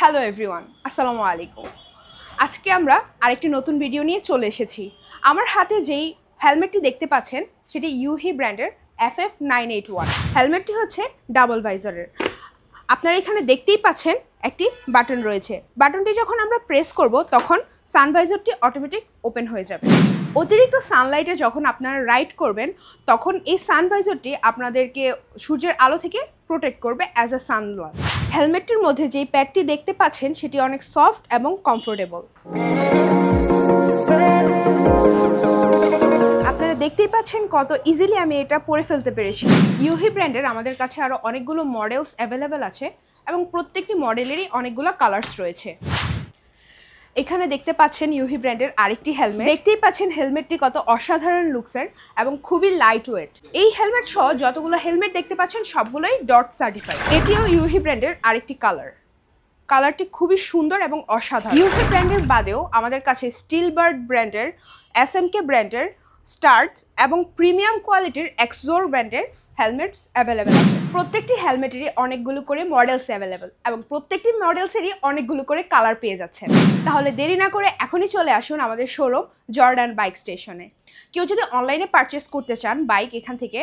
Hello everyone, আসসালামু আলাইকুম। আজকে আমরা আরেকটি নতুন ভিডিও নিয়ে চলে এসেছি। আমার হাতে যেই হেলমেটটি দেখতে পাচ্ছেন সেটি ইউহি ব্র্যান্ডের FF981। হেলমেটটি হচ্ছে ডাবল ভাইজারের। আপনারা এখানে দেখতেই পাচ্ছেন একটি বাটন রয়েছে। বাটনটি যখন আমরা প্রেস করব তখন সানভাইজারটি অটোমেটিক ওপেন হয়ে যাবে। অতিরিক্ত সানলাইটে যখন আপনারা রাইড করবেন তখন এই সানভাইজারটি আপনাদেরকে সূর্যের আলো থেকে প্রোটেক্ট করবে অ্যাজ আ সানগ্লাস। হেলমেটটির মধ্যে যেই প্যাডটি দেখতে পাচ্ছেন সেটি অনেক সফট এবং কমফোর্টেবল। আপনারা দেখতেই পাচ্ছেন কত ইজিলি আমি এটা পরে ফেলতে পেরেছি। ইউহি ব্র্যান্ডের আমাদের কাছে আরও অনেকগুলো মডেলস অ্যাভেলেবেল আছে এবং প্রত্যেকটি মডেলেরই অনেকগুলো কালার্স রয়েছে। এখানে দেখতে পাচ্ছেন ইউহি ব্র্যান্ডের আরেকটি হেলমেট। দেখতেই পাচ্ছেন হেলমেটটি কত অসাধারণ লুকসের এবং খুবই লাইট ওয়েট। এই হেলমেট সহ যতগুলো হেলমেট দেখতে পাচ্ছেন সবগুলোই ডট সার্টিফাইড। এটিও ইউহি ব্র্যান্ডের আরেকটি কালারটি খুবই সুন্দর এবং অসাধারণ। ইউহি ব্র্যান্ডের বাদেও আমাদের কাছে স্টিলবার্ড ব্র্যান্ডের, SMK ব্র্যান্ডের, স্টার্টস এবং প্রিমিয়াম কোয়ালিটির এক্সজোর ব্র্যান্ডের হেলমেটস অ্যাভেলেবেল আছে। প্রত্যেকটি হেলমেটেরই অনেকগুলো করে মডেলস অ্যাভেলেবেল এবং প্রত্যেকটি মডেলসেরই অনেকগুলো করে কালার পেয়ে যাচ্ছেন। তাহলে দেরি না করে এখনই চলে আসুন আমাদের শোরুম জর্ডান বাইক স্টেশনে। কেউ যদি অনলাইনে পারচেস করতে চান বাইক এখান থেকে,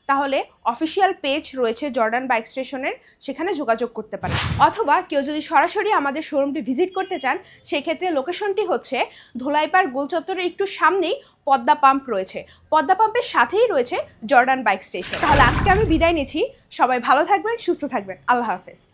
তাহলে অফিসিয়াল পেজ রয়েছে জর্ডান বাইক স্টেশনের, সেখানে যোগাযোগ করতে পারেন। অথবা কেউ যদি সরাসরি আমাদের শোরুমটি ভিজিট করতে চান, সেক্ষেত্রে লোকেশনটি হচ্ছে ধোলাইপাড় গোল চত্বরের একটু সামনেই পদ্মা পাম্প রয়েছে। পদ্মা পাম্পের সাথেই রয়েছে জর্ডান বাইক স্টেশন। তাহলে আজকে আমি বিদায় নিচ্ছি। সবাই ভালো থাকবেন, সুস্থ থাকবেন। আল্লাহ হাফেজ।